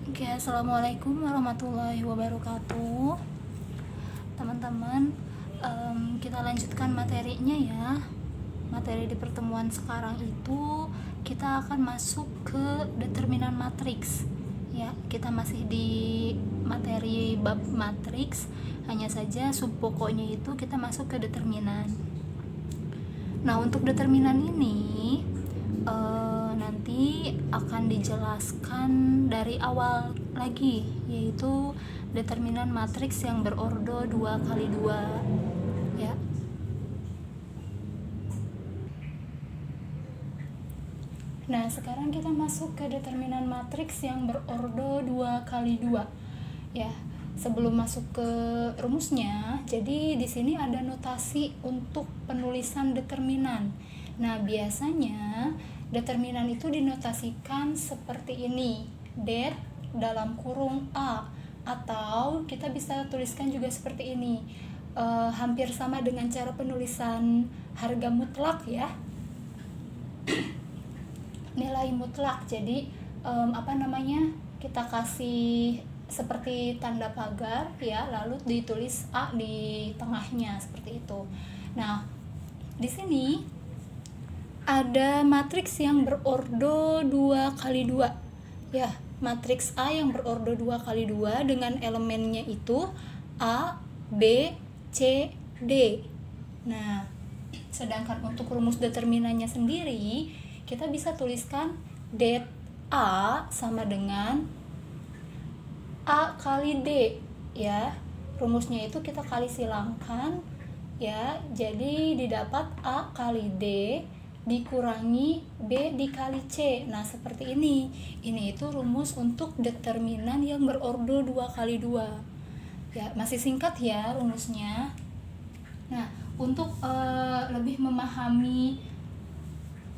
Oke, assalamualaikum warahmatullahi wabarakatuh, teman-teman. Kita lanjutkan materinya ya. Materi di pertemuan sekarang itu kita akan masuk ke determinan matriks. Ya, kita masih di materi bab matriks, hanya saja sub pokoknya itu kita masuk ke determinan. Nah, untuk determinan ini nanti akan dijelaskan dari awal lagi, yaitu determinan matriks yang berordo 2x2 ya. Nah, sekarang kita masuk ke determinan matriks yang berordo 2x2 ya. Sebelum masuk ke rumusnya, jadi di sini ada notasi untuk penulisan determinan. Nah, biasanya determinan itu dinotasikan seperti ini, det dalam kurung a, atau kita bisa tuliskan juga seperti ini, hampir sama dengan cara penulisan harga mutlak ya, nilai mutlak. Jadi kita kasih seperti tanda pagar ya, lalu ditulis A di tengahnya seperti itu. Nah, di sini ada matriks yang berordo 2x2 ya. Matriks A yang berordo 2x2 dengan elemennya itu A, B, C, D. Nah, sedangkan untuk rumus determinannya sendiri kita bisa tuliskan det A sama dengan A kali D ya. Rumusnya itu kita kali silangkan ya, jadi didapat A kali D dikurangi B dikali C. Nah, seperti ini. Ini itu rumus untuk determinan yang berordo 2x2 ya. Masih singkat ya rumusnya. Nah, untuk lebih memahami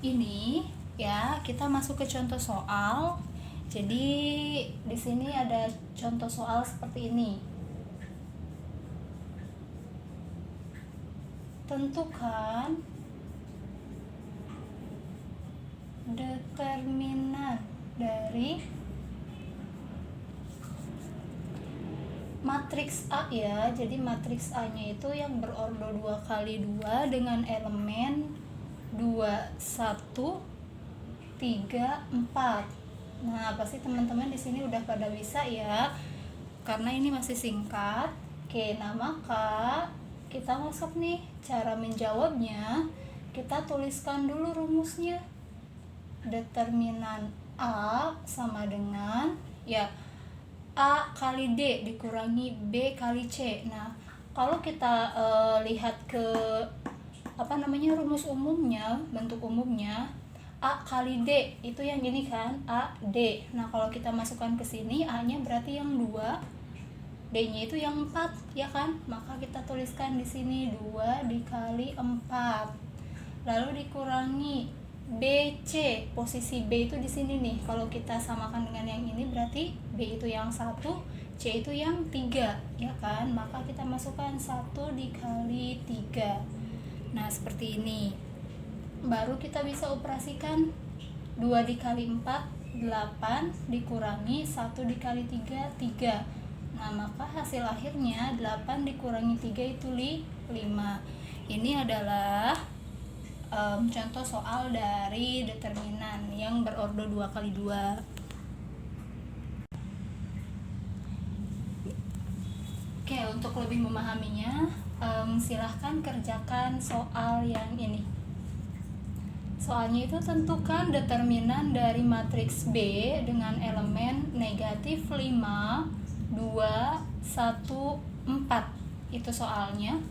ini ya, kita masuk ke contoh soal. Jadi di sini ada contoh soal seperti ini. Tentukan determinan dari matriks A ya. Jadi matriks A-nya itu yang berordo 2x2 dengan elemen 2, 1, 3, 4. Nah, pasti teman-teman di sini udah pada bisa ya, karena ini masih singkat. Oke, nah maka kita masuk nih cara menjawabnya. Kita tuliskan dulu rumusnya. Determinan A sama dengan ya A kali D dikurangi B kali C. Nah, kalau kita lihat ke rumus umumnya, bentuk umumnya A kali D itu yang ini kan, A, D. Nah, kalau kita masukkan ke sini, A-nya berarti yang 2, D-nya itu yang 4, ya kan? Maka kita tuliskan di sini 2 dikali 4. Lalu dikurangi BC, posisi B itu di sini nih. Kalau kita samakan dengan yang ini berarti B itu yang 1, C itu yang 3, ya kan? Maka kita masukkan 1 dikali 3. Nah, seperti ini. Baru kita bisa operasikan 2 dikali 4, 8 dikurangi 1 dikali 3, 3. Nah, maka hasil akhirnya 8 dikurangi 3 itu 5. Ini adalah contoh soal dari determinan yang berordo 2x2. Oke, untuk lebih memahaminya, silahkan kerjakan soal yang ini. Soalnya itu tentukan determinan dari matriks B dengan elemen negatif 5, 2, 1, 4. Itu soalnya.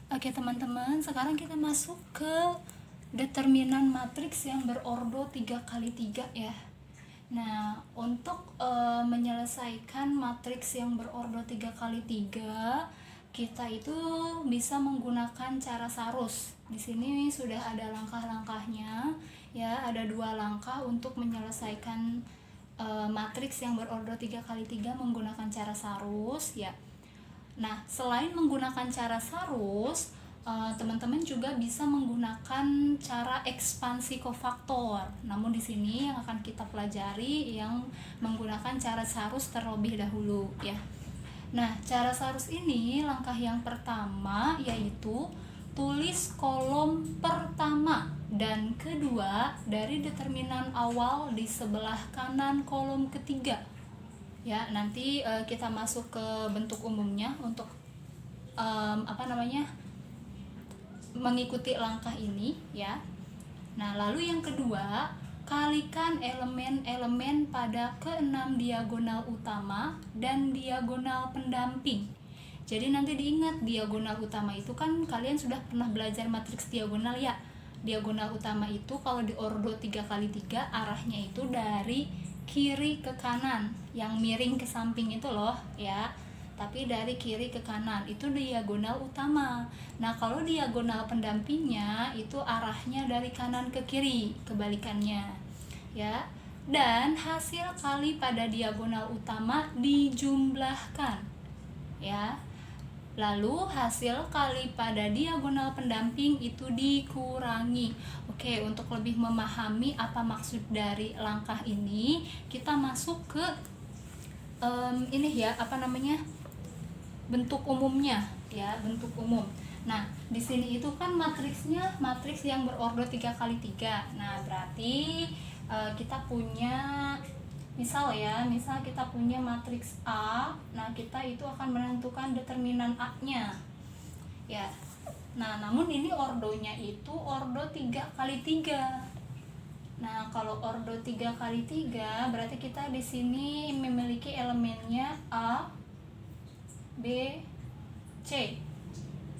Oke teman-teman, sekarang kita masuk ke determinan matriks yang berordo 3x3 ya. Nah, untuk menyelesaikan matriks yang berordo 3x3, kita itu bisa menggunakan cara Sarus. Di sini sudah ada langkah-langkahnya ya, ada 2 langkah untuk menyelesaikan matriks yang berordo 3x3 menggunakan cara Sarus ya. Nah, selain menggunakan cara Sarus, teman-teman juga bisa menggunakan cara ekspansi kofaktor. Namun di sini yang akan kita pelajari yang menggunakan cara Sarus terlebih dahulu ya. Nah, cara Sarus ini langkah yang pertama yaitu tulis kolom pertama dan kedua dari determinan awal di sebelah kanan kolom ketiga. Ya, nanti kita masuk ke bentuk umumnya untuk mengikuti langkah ini ya. Nah, lalu yang kedua, kalikan elemen-elemen pada keenam diagonal utama dan diagonal pendamping. Jadi nanti diingat, diagonal utama itu kan kalian sudah pernah belajar matriks diagonal ya. Diagonal utama itu kalau di ordo 3x3 arahnya itu dari kiri ke kanan, yang miring ke samping itu loh ya. Tapi dari kiri ke kanan itu diagonal utama. Nah, kalau diagonal pendampingnya itu arahnya dari kanan ke kiri, kebalikannya ya. Dan hasil kali pada diagonal utama dijumlahkan ya. Lalu hasil kali pada diagonal pendamping itu dikurangi. Oke, untuk lebih memahami apa maksud dari langkah ini, kita masuk ke bentuk umumnya ya, bentuk umum. Nah, di sini itu kan matriksnya matriks yang berordo 3x3. Nah, berarti kita punya misal kita punya matriks A. Nah, kita itu akan menentukan determinan A-nya ya. Nah, namun ini ordonya itu ordo 3x3. Nah, kalau ordo 3x3 berarti kita di sini memiliki elemennya A, B, C.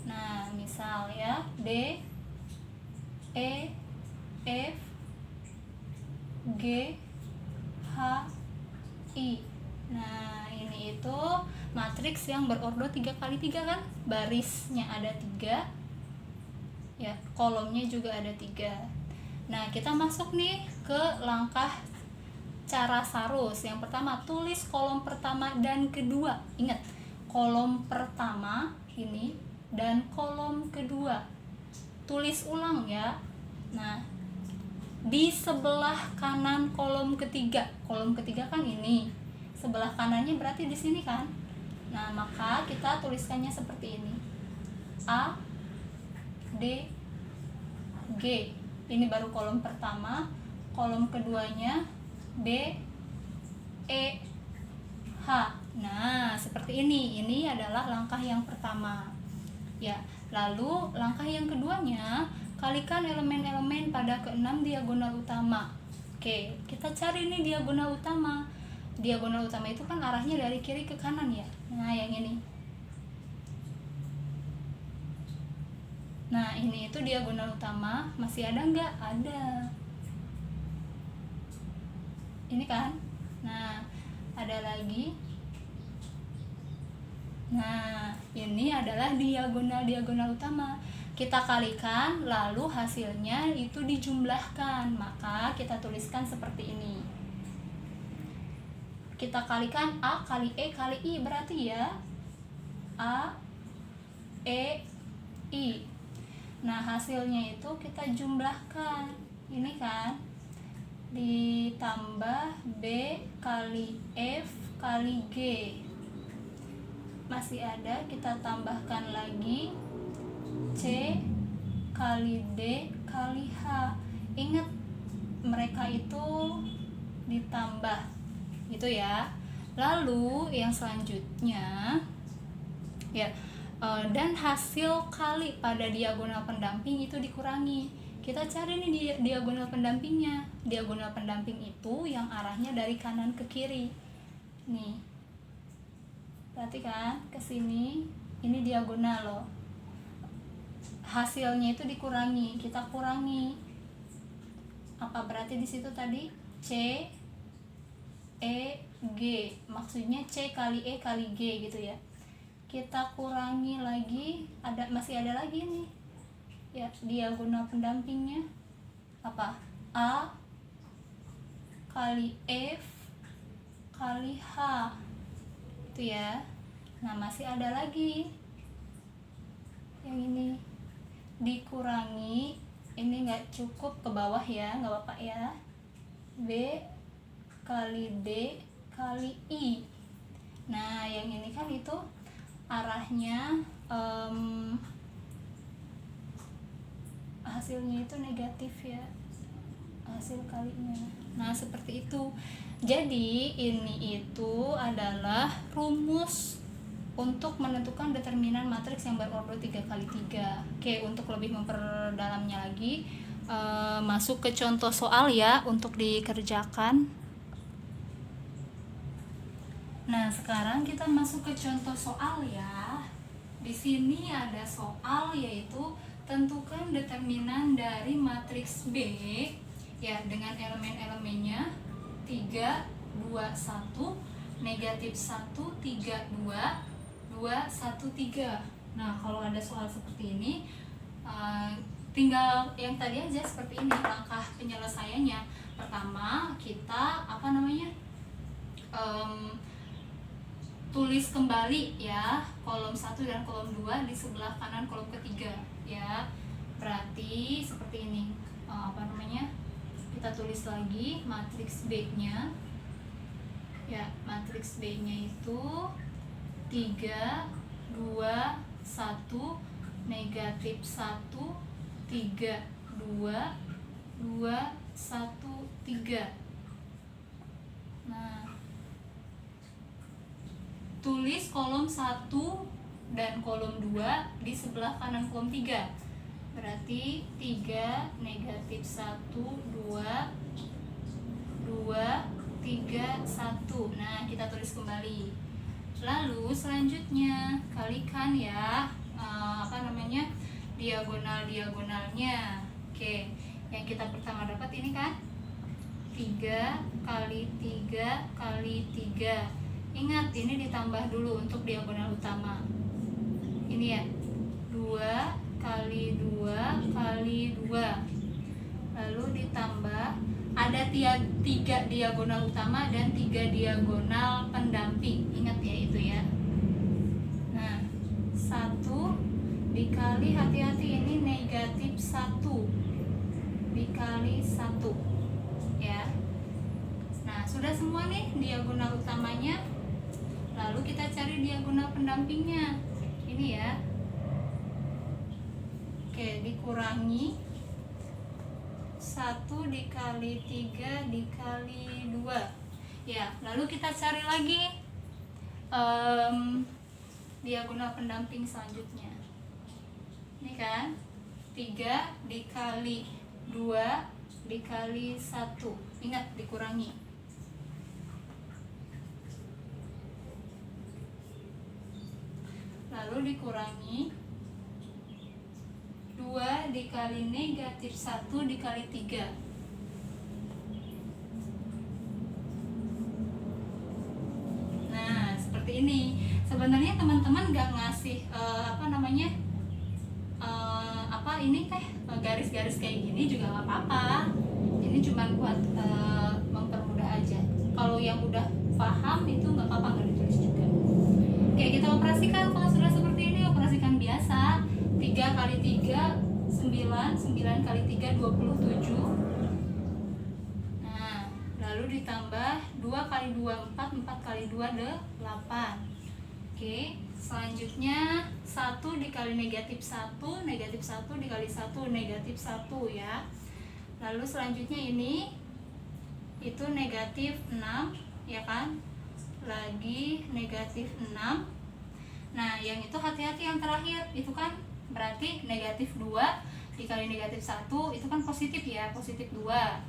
Nah, misal ya D, E, F, G, H, I. Nah, ini itu matriks yang berordo 3x3 kan? Barisnya ada 3 ya, kolomnya juga ada 3. Nah, kita masuk nih ke langkah cara Sarus. Yang pertama, tulis kolom pertama dan kedua. Ingat, kolom pertama ini dan kolom kedua. Tulis ulang ya. Nah, di sebelah kanan kolom ketiga. Kolom ketiga kan ini. Sebelah kanannya berarti di sini kan? Nah, maka kita tuliskannya seperti ini. A, D, G. Ini baru kolom pertama. Kolom keduanya B, E, H. Nah, seperti ini. Ini adalah langkah yang pertama. Ya, lalu langkah yang keduanya, kalikan elemen-elemen pada keenam diagonal utama. Oke, kita cari nih diagonal utama. Diagonal utama itu kan arahnya dari kiri ke kanan ya. Nah, yang ini. Nah, ini itu diagonal utama. Masih ada nggak? Ada. Ini kan? Nah, ada lagi. Nah, ini adalah diagonal utama. Kita kalikan, lalu hasilnya itu dijumlahkan. Maka kita tuliskan seperti ini. Kita kalikan A kali E kali I, berarti ya A, E, I. Nah, hasilnya itu kita jumlahkan. Ini kan ditambah B kali F kali G. Masih ada, kita tambahkan lagi C kali D kali H. Ingat, mereka itu ditambah gitu ya. Lalu yang selanjutnya ya, dan hasil kali pada diagonal pendamping itu dikurangi. Kita cari nih diagonal pendampingnya. Diagonal pendamping itu yang arahnya dari kanan ke kiri. Nih, perhatikan ke sini, ini diagonal loh. Hasilnya itu dikurangi, kita kurangi. Apa berarti di situ tadi C, E, G. Maksudnya C kali E kali G gitu ya. Kita kurangi lagi, masih ada lagi nih. Ya, diagonal pendampingnya apa? A kali F kali H. Itu ya. Nah, masih ada lagi yang ini. dikurangi, ini nggak cukup ke bawah ya, nggak apa-apa ya, B kali D kali I. Nah yang ini kan itu arahnya hasilnya itu negatif ya, hasil kalinya. Nah seperti itu. Jadi ini itu adalah rumus untuk menentukan determinan matriks yang berordo 3x3. Oke, untuk lebih memperdalamnya lagi, masuk ke contoh soal ya untuk dikerjakan. Nah sekarang kita masuk ke contoh soal ya. Di sini ada soal yaitu tentukan determinan dari matriks B ya dengan elemen-elemennya 3, 2, 1, negatif 1, 3, 2, 2, 1, 3. Nah kalau ada soal seperti ini tinggal yang tadi aja seperti ini langkah penyelesaiannya. Pertama kita tulis kembali ya kolom 1 dan kolom 2 di sebelah kanan kolom ketiga ya. Berarti seperti ini. Kita tulis lagi matriks B-nya. Ya, matriks B-nya itu 3, 2, 1, negatif 1, 3, 2, 2, 1, 3. Nah, tulis kolom 1 dan kolom 2 di sebelah kanan kolom 3. Berarti 3, negatif 1, 2, 2, 3, 1. Nah, kita tulis kembali. Lalu selanjutnya kalikan ya diagonal-diagonalnya. Oke, yang kita pertama dapat ini kan 3 kali 3 kali 3. Ingat, ini ditambah dulu untuk diagonal utama. Ini ya, 2 kali 2 kali 2. Lalu ditambah, ada 3 diagonal utama dan 3 diagonal pendamping. Ingat ya itu ya. Nah, 1 dikali, hati-hati ini negatif 1 dikali 1 ya. Nah, sudah semua nih diagonal utamanya. Lalu kita cari diagonal pendampingnya. Ini ya. Oke, dikurangi 1 dikali 3 dikali 2 ya. Lalu kita cari lagi diagonal pendamping selanjutnya. Ini kan 3 dikali 2 dikali 1. Ingat, dikurangi. Lalu dikurangi 2 dikali negatif 1 dikali 3. Nah, seperti ini. Sebenarnya teman-teman gak ngasih ini garis-garis kayak gini juga gak apa-apa. Ini cuma buat mempermudah aja. Kalau yang udah paham itu gak apa-apa, gak ditulis juga. Oke, kita operasikan. Kalau sudah seperti ini, operasikan biasa. 3 kali 3 9, 9 kali 3 27. Nah, lalu ditambah 2 kali 2 4, 4 kali 2 8. Oke, selanjutnya 1 dikali negatif 1, negatif 1 dikali 1, negatif 1 ya. Lalu selanjutnya ini itu negatif 6 ya kan, lagi negatif 6. Nah, yang itu hati-hati yang terakhir itu kan berarti negatif 2 dikali negatif 1 itu kan positif ya, positif 2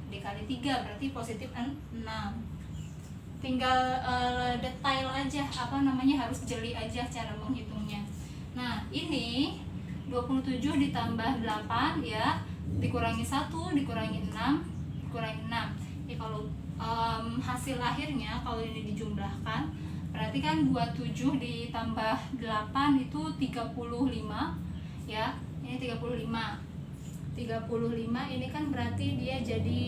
dikali 3 berarti positif 6. Tinggal detail aja, harus jeli aja cara menghitungnya. Nah, ini 27 ditambah 8 ya, dikurangi 1 dikurangi 6 dikurangi 6 ya. Kalau hasil akhirnya kalau ini dijumlahkan berarti kan 27 ditambah 8 itu 35 ya. Ini 35 ini kan berarti dia jadi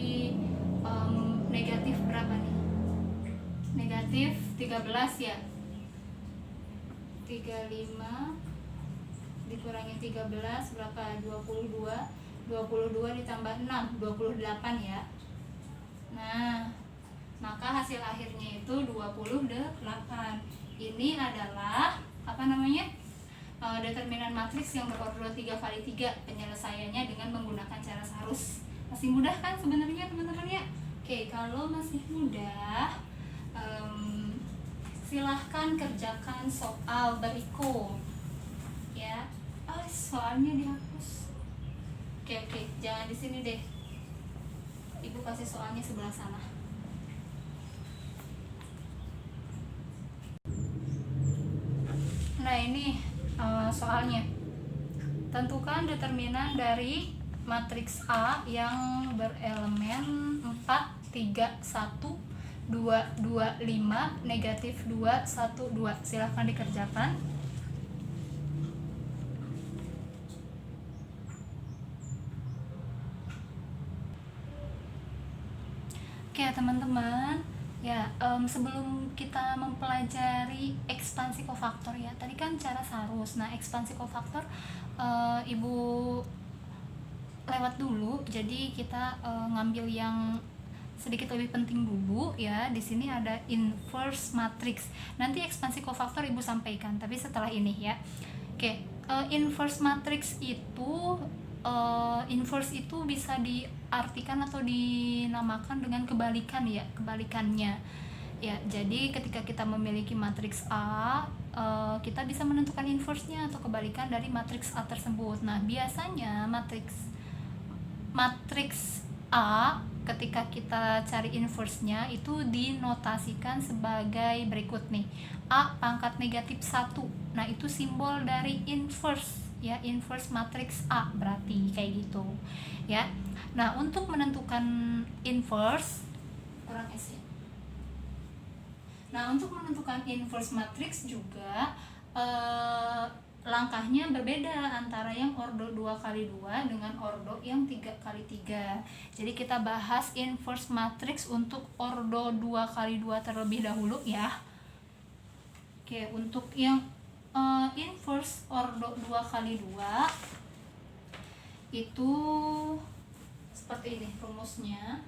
negatif berapa nih? Negatif 13 ya. 35 dikurangi 13 berapa? 22. 22 ditambah 6, 28 ya. Nah, maka hasil akhirnya itu 28. Ini adalah apa namanya? Determinan matriks yang berordo 3x3. Penyelesaiannya dengan menggunakan cara Sarus. Masih mudah kan sebenarnya teman-teman ya? Oke, kalau masih mudah, silahkan kerjakan soal berikut ya. Soalnya dihapus. Oke, jangan di sini deh. Ibu kasih soalnya sebelah sana. Nah, ini soalnya. Tentukan determinan dari matriks A yang berelemen 4, 3, 1, 2, 2, 5, negatif 2, 1, 2. Silahkan dikerjakan. Oke teman-teman, ya sebelum kita mempelajari ekspansi kofaktor ya, tadi kan cara Sarus. Nah, ekspansi kofaktor ibu lewat dulu, jadi kita ngambil yang sedikit lebih penting dulu ya. Di sini ada inverse matrix. Nanti ekspansi kofaktor ibu sampaikan, tapi setelah ini ya. Oke, inverse matrix itu inverse itu bisa diartikan atau dinamakan dengan kebalikan ya, kebalikannya ya. Jadi ketika kita memiliki matriks A, kita bisa menentukan inverse-nya atau kebalikan dari matriks A tersebut. Nah, biasanya matriks A ketika kita cari inverse-nya itu dinotasikan sebagai berikut nih. A pangkat negatif 1. Nah, itu simbol dari inverse ya, inverse matriks A, berarti kayak gitu ya. Nah, untuk menentukan inverse kurang S ya. Nah, untuk menentukan inverse matriks juga langkahnya berbeda antara yang ordo 2x2 dengan ordo yang 3x3. Jadi kita bahas inverse matrix untuk ordo 2x2 terlebih dahulu ya. Oke, untuk yang inverse ordo 2x2 itu seperti ini rumusnya.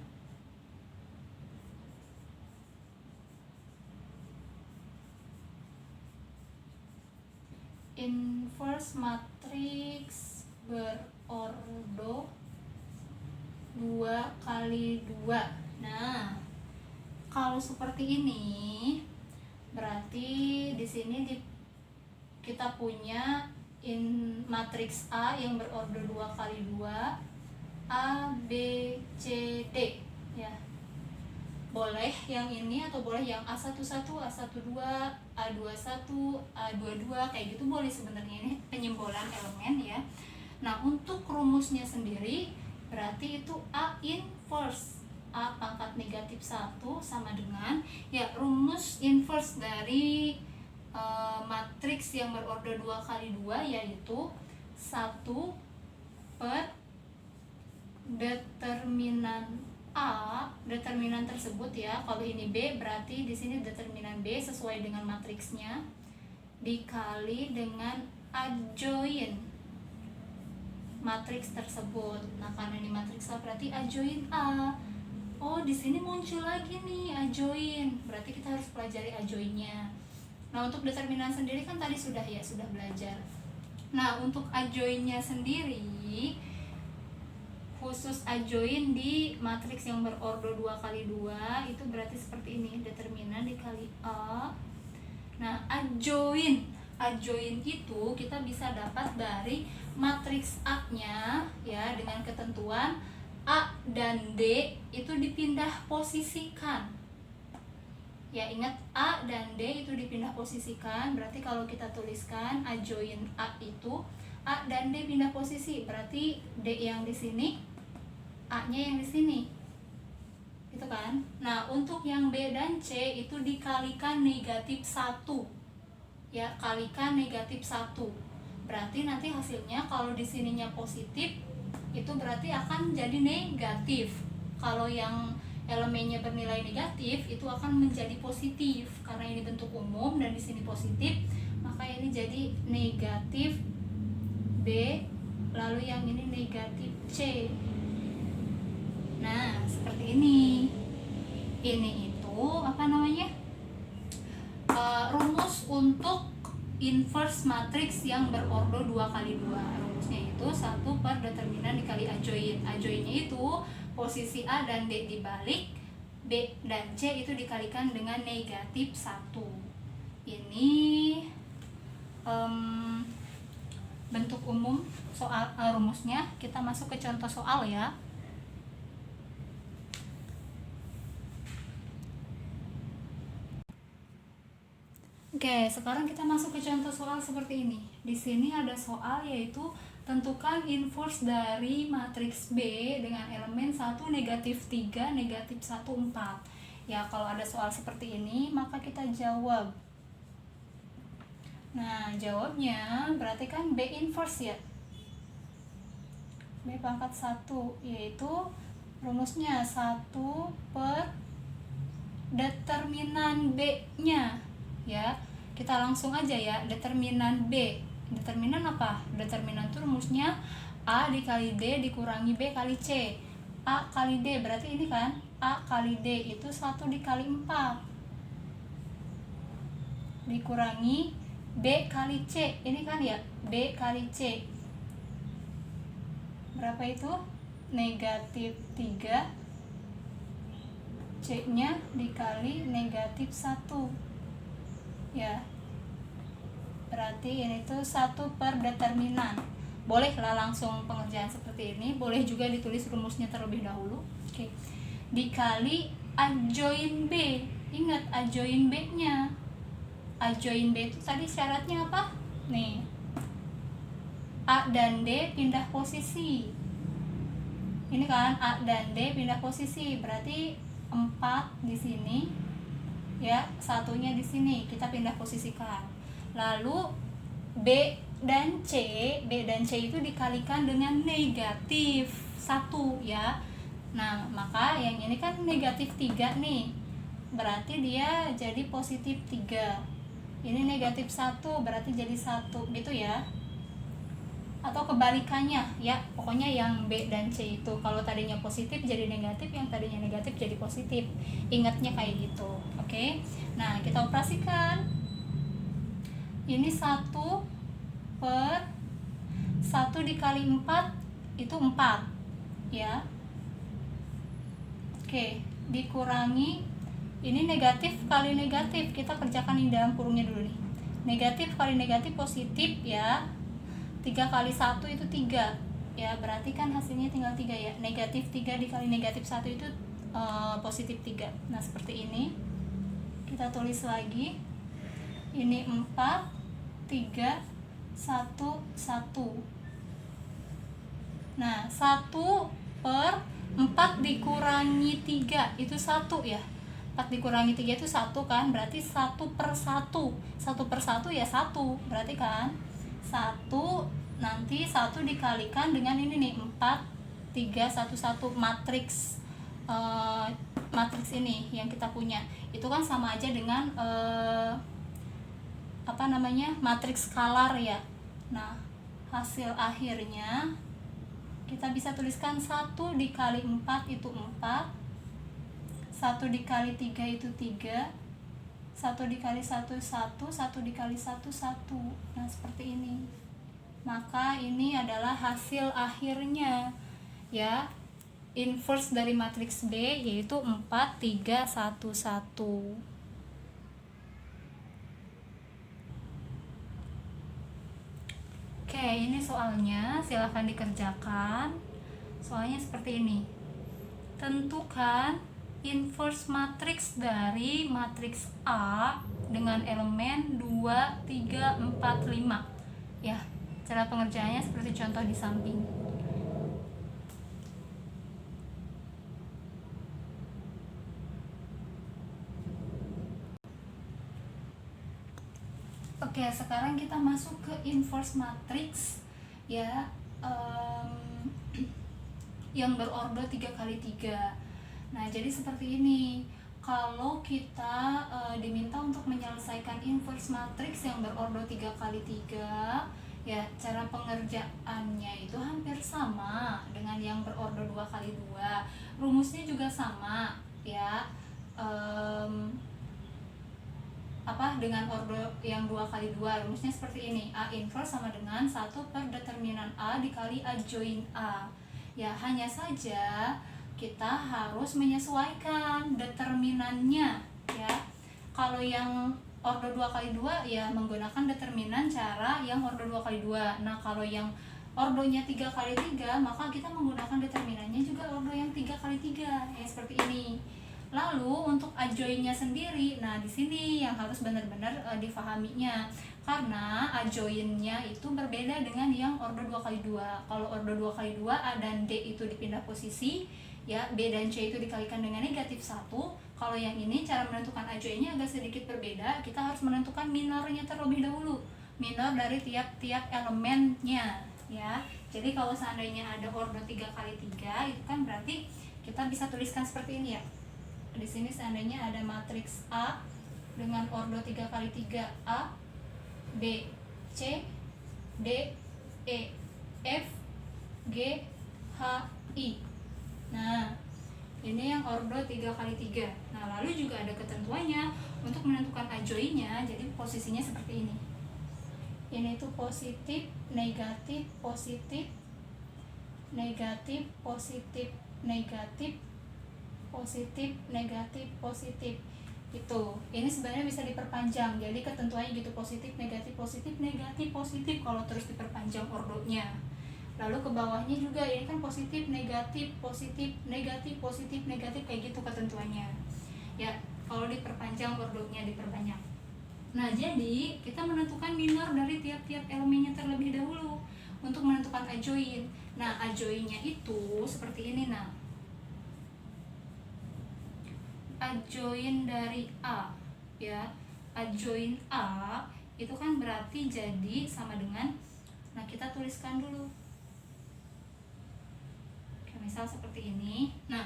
Inverse matrix berordo 2x2. Nah, kalau seperti ini berarti di sini kita punya matriks A yang berordo 2x2, A, B, C, D ya. Boleh yang ini atau boleh yang A11, A12, A21, A22 kayak gitu boleh sebenarnya. Ini penyimbolan elemen ya. Nah, untuk rumusnya sendiri berarti itu A inverse. A pangkat negatif 1 sama dengan ya rumus inverse dari matriks yang berordo 2x2 yaitu 1 per determinan A, determinan tersebut ya. Kalau ini B berarti di sini determinan B sesuai dengan matriksnya dikali dengan adjoin matriks tersebut. Nah, karena ini matriks A berarti adjoin A. Oh, di sini muncul lagi nih adjoin. Berarti kita harus pelajari adjoinnya. Nah, untuk determinan sendiri kan tadi sudah belajar. Nah, untuk adjoinnya sendiri, khusus adjoin di matriks yang berordo 2x2 itu berarti seperti ini, determinan dikali A. Nah, adjoin itu kita bisa dapat dari matriks A-nya ya, dengan ketentuan A dan D itu dipindah posisikan. Ya, ingat A dan D itu dipindah posisikan. Berarti kalau kita tuliskan adjoin A itu A dan D pindah posisi, berarti D yang di sini, A-nya yang di sini. Gitu kan? Nah, untuk yang B dan C itu dikalikan negatif 1. Ya, kalikan negatif 1. Berarti nanti hasilnya kalau di sininya positif, itu berarti akan jadi negatif. Kalau yang elemennya bernilai negatif itu akan menjadi positif karena ini bentuk umum dan di sini positif, maka ini jadi negatif B, lalu yang ini negatif C. Nah, seperti ini. Ini itu apa namanya? Rumus untuk inverse matriks yang berordo 2x2. Rumusnya itu 1 per determinan dikali A join. A joinnya itu posisi A dan D dibalik, B dan C itu dikalikan dengan negatif 1. Ini bentuk umum soal rumusnya. Kita masuk ke contoh soal ya. Oke, sekarang kita masuk ke contoh soal seperti ini. Di sini ada soal yaitu tentukan inverse dari matriks B dengan elemen 1, negatif 3, negatif 1, 4. Ya, kalau ada soal seperti ini, maka kita jawab. Nah, jawabnya berarti kan B inverse ya. B pangkat 1, yaitu rumusnya 1 per determinan B-nya. Ya, kita langsung aja ya, determinan B. Determinan apa? Determinan itu rumusnya A dikali D dikurangi B kali C. A kali D, berarti ini kan A kali D itu 1 dikali 4 dikurangi B kali C. Ini kan ya, B kali C. Berapa itu? Negatif 3, C nya dikali negatif 1 ya, berarti ini tuh 1 per determinan. Bolehlah langsung pengerjaan seperti ini, boleh juga ditulis rumusnya terlebih dahulu. Oke. Dikali A join B. Ingat A join B nya. A join B itu tadi syaratnya apa? Nih, A dan D pindah posisi. Ini kan A dan D pindah posisi, berarti 4 di sini ya, satunya di sini kita pindah posisikan. Lalu B dan C itu dikalikan dengan negatif 1 ya. Nah, maka yang ini kan negatif 3 nih, berarti dia jadi positif 3. Ini negatif 1 berarti jadi 1 gitu ya, atau kebalikannya ya. Pokoknya yang B dan C itu kalau tadinya positif jadi negatif, yang tadinya negatif jadi positif. Ingatnya kayak gitu. Oke. Nah, kita operasikan. Ini 1 per 1 dikali 4 itu 4 ya. Oke, dikurangi ini negatif kali negatif. Kita kerjakan ini dalam kurungnya dulu nih. Negatif kali negatif positif ya. 3 kali 1 itu 3 ya, berarti kan hasilnya tinggal 3 ya. Negatif 3 dikali negatif 1 itu positif 3. Nah, seperti ini. Kita tulis lagi. Ini 4, 3, 1, 1. Nah, 1 per 4 dikurangi 3 itu 1 ya. 4 dikurangi 3 itu 1 kan, berarti 1 per 1. 1 per 1 ya 1, berarti kan 1, nanti 1 dikalikan dengan ini nih, 4, 3, 1, 1 matriks matriks ini yang kita punya. Itu kan sama aja dengan matriks skalar ya. Nah, hasil akhirnya kita bisa tuliskan 1 dikali 4 itu 4, 1 dikali 3 itu 3, 1 dikali 1, 1, 1 dikali 1, 1. Nah, seperti ini. Maka ini adalah hasil akhirnya ya, inverse dari matriks B, yaitu 4, 3, 1, 1. Oke, ini soalnya, silahkan dikerjakan. Soalnya seperti ini. Tentukan inverse matriks dari matriks A dengan elemen 2, 3, 4, 5 ya. Cara pengerjaannya seperti contoh di samping. Oke, sekarang kita masuk ke inverse matrix ya, yang berordo 3x3. Nah, jadi seperti ini. Kalau kita diminta untuk menyelesaikan inverse matrix yang berordo 3x3, Ya, cara pengerjaannya itu hampir sama dengan yang berordo 2x2. Rumusnya juga sama, ya. Dengan ordo yang 2x2, rumusnya seperti ini. A inverse sama dengan 1 per determinan A dikali A join A. Ya, hanya saja kita harus menyesuaikan determinannya, ya. Kalau yang ordo 2x2 ya menggunakan determinan cara yang ordo 2x2. Nah, kalau yang ordonya 3x3 maka kita menggunakan determinannya juga ordo yang 3x3, ya seperti ini. Lalu untuk adjoinnya sendiri, nah di sini yang harus benar-benar difahaminya, karena adjoinnya itu berbeda dengan yang ordo 2x2. Kalau ordo 2x2 A dan D itu dipindah posisi, ya B dan C itu dikalikan dengan -1. Kalau yang ini cara menentukan adjoinnya agak sedikit berbeda, kita harus menentukan minornya terlebih dahulu, minor dari tiap-tiap elemennya, ya. Jadi kalau seandainya ada ordo 3x3 itu kan berarti kita bisa tuliskan seperti ini, ya. Di sini seandainya ada matriks A dengan ordo 3x3 A, B, C, D, E, F, G, H, I. Nah, ini yang ordo 3x3. Nah, lalu juga ada ketentuannya untuk menentukan adjoinnya. Jadi posisinya seperti ini. Ini tuh positif, negatif, positif, negatif, positif, negatif, positif, negatif, positif. Ini sebenarnya bisa diperpanjang, jadi ketentuannya gitu, positif, negatif, positif, negatif, positif, kalau terus diperpanjang ordonya. Lalu ke bawahnya juga ini kan positif, negatif, positif, negatif, positif, negatif, kayak gitu ketentuannya, ya. Kalau diperpanjang ordonya diperbanyak. Nah, jadi kita menentukan minor dari tiap-tiap elemennya terlebih dahulu untuk menentukan adjoin. Nah, adjoinnya itu seperti ini. Nah, adjoin dari A, ya, adjoin A itu kan berarti jadi sama dengan, nah kita tuliskan dulu. Oke, misal seperti ini. Nah,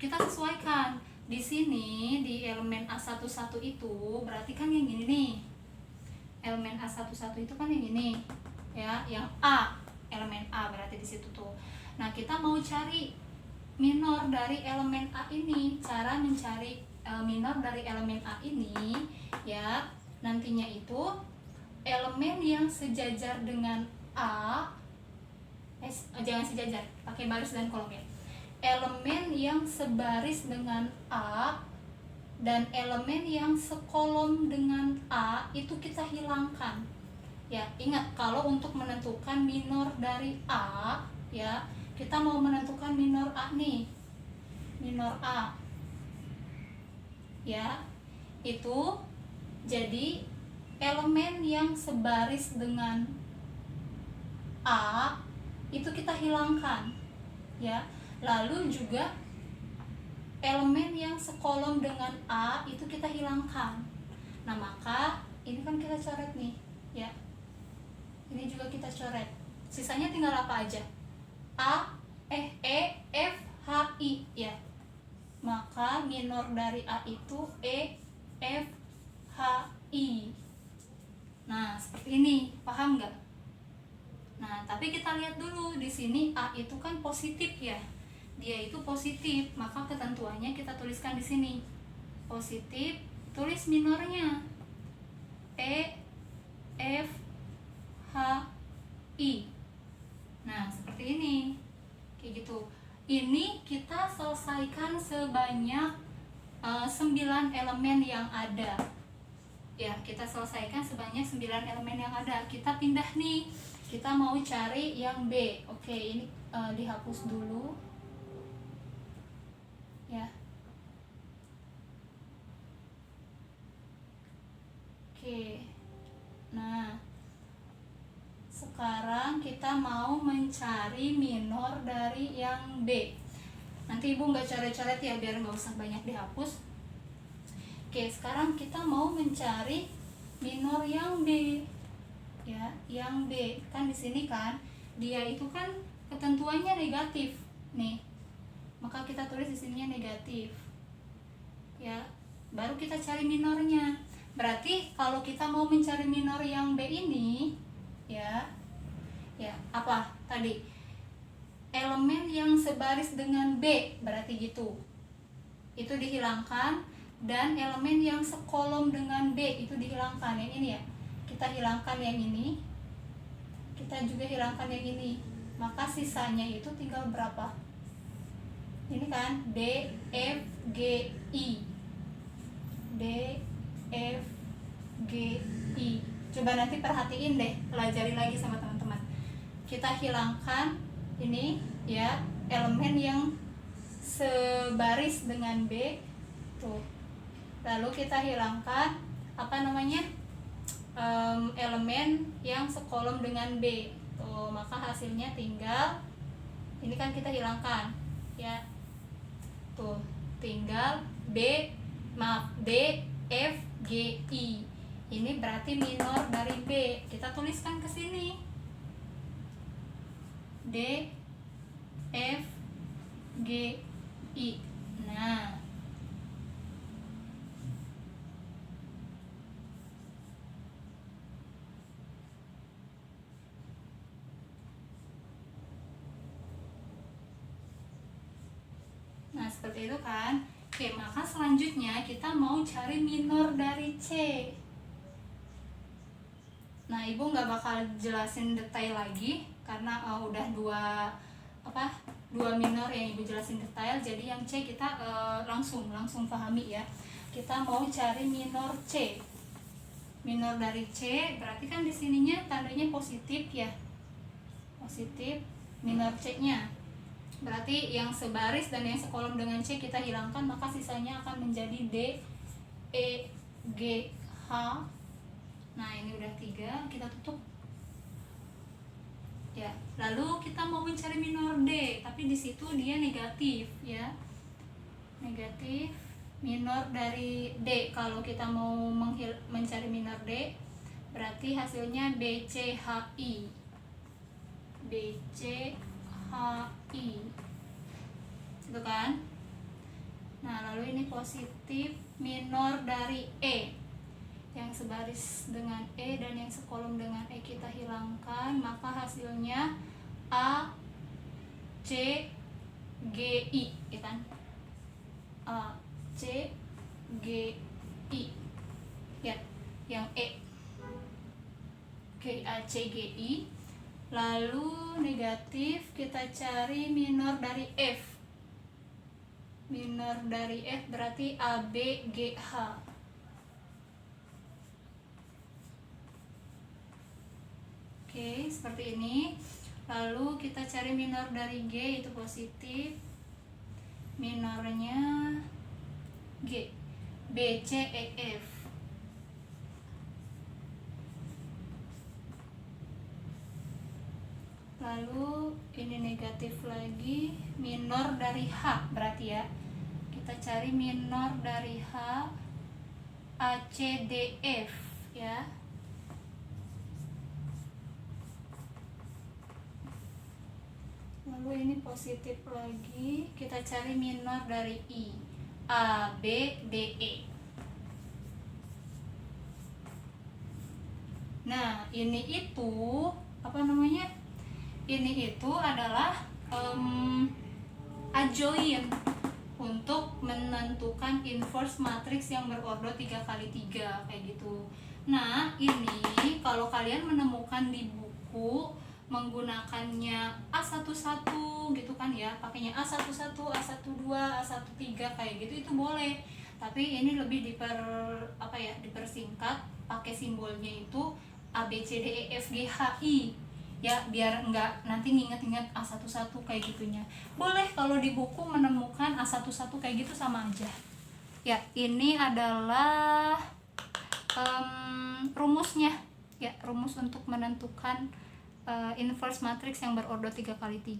kita sesuaikan di sini di elemen A11 itu berarti kan yang ini nih, elemen A11 itu kan yang ini, ya, yang A, elemen A berarti di situ tuh. Nah, kita mau cari minor dari elemen A ini. Cara mencari minor dari elemen A ini, ya, nantinya itu elemen yang sejajar dengan A, jangan sejajar, pakai baris dan kolom, ya. Elemen yang sebaris dengan A dan elemen yang sekolom dengan A itu kita hilangkan, ya. Ingat, kalau untuk menentukan minor dari A, ya, kita mau menentukan minor A nih, minor A, ya, itu jadi elemen yang sebaris dengan A itu kita hilangkan, ya. Lalu juga elemen yang sekolom dengan A itu kita hilangkan. Nah, maka ini kan kita coret nih, ya. Ini juga kita coret. Sisanya tinggal apa aja? A, E, F, H, I, ya. Maka minor dari A itu E, F, H, I. Nah, seperti ini, paham nggak? Nah, tapi kita lihat dulu di sini A itu kan positif, ya. Dia itu positif, maka ketentuannya kita tuliskan di sini. Positif, tulis minornya. E, F, H, I. Nah, seperti ini. Kayak gitu. Ini kita selesaikan sebanyak 9 elemen yang ada. Ya, kita selesaikan sebanyak 9 elemen yang ada. Kita pindah nih. Kita mau cari yang B. Oke, ini dihapus dulu. Ya. Oke. Nah, sekarang kita mau mencari minor dari yang B. Nanti ibu nggak coret-coret ya, biar nggak usah banyak dihapus. Oke, sekarang kita mau mencari minor yang B, ya, yang B. Kan di sini kan dia itu kan ketentuannya negatif nih, maka kita tulis di sininya negatif, ya. Baru kita cari minornya. Berarti kalau kita mau mencari minor yang B ini, ya apa tadi? Elemen yang sebaris dengan B, berarti gitu. Itu dihilangkan, dan elemen yang sekolom dengan B itu dihilangkan. Yang ini ya, kita hilangkan yang ini, kita juga hilangkan yang ini. Maka sisanya itu tinggal berapa? Ini kan D, F, G, I. D, F, G, I. Coba nanti perhatiin deh, pelajari lagi sama teman-teman. Kita hilangkan ini ya, elemen yang sebaris dengan B tuh. Lalu kita hilangkan apa namanya, elemen yang sekolom dengan B tuh. Maka hasilnya tinggal ini kan kita hilangkan ya tuh, tinggal D, F, G, I. Ini berarti minor dari B. Kita tuliskan ke sini. D, F, G, I. Nah, seperti itu kan. Oke, maka selanjutnya kita mau cari minor dari C. Nah, ibu nggak bakal jelasin detail lagi karena udah dua minor yang ibu jelasin detail. Jadi yang C kita langsung pahami ya. Kita mau cari minor C. Minor dari C berarti kan di sininya tandanya positif ya. Positif minor C-nya. Berarti yang sebaris dan yang sekolom dengan C kita hilangkan, maka sisanya akan menjadi D, E, G, H. Nah, ini udah 3, kita tutup. Ya, lalu kita mau mencari minor D, tapi di situ dia negatif ya. Negatif minor dari D. Kalau kita mau mencari minor D, berarti hasilnya BCHI. BCHI. Itu kan? Nah, lalu ini positif minor dari E. Yang sebaris dengan E dan yang sekolom dengan E kita hilangkan, maka hasilnya A, C, G, I, ya kan? A, C, G, I. Ya, yang E. Oke, A, C, G, I. Lalu negatif kita cari minor dari F. Minor dari F berarti A, B, G, H. Oke, seperti ini. Lalu kita cari minor dari G, itu positif. Minornya G, B, C, E, F. Lalu ini negatif lagi, minor dari H berarti ya. Kita cari minor dari H, A, C, D, F ya. Lalu ini positif lagi, kita cari minor dari I, A, B, D, E. Nah, ini itu apa namanya? Ini itu adalah adjoint untuk menentukan inverse matriks yang berordo 3x3 kayak gitu. Nah, ini kalau kalian menemukan di buku menggunakannya A11 gitu kan ya, pakainya A11, A12, A13 kayak gitu, itu boleh. Tapi ini lebih dipersingkat pakai simbolnya itu A, B, C, D, E, F, G, H, I ya, biar enggak nanti nginget-nginget A11 kayak gitunya. Boleh kalau di buku menemukan A11 kayak gitu sama aja ya. Ini adalah rumusnya ya, rumus untuk menentukan inverse matrix yang berordo 3x3.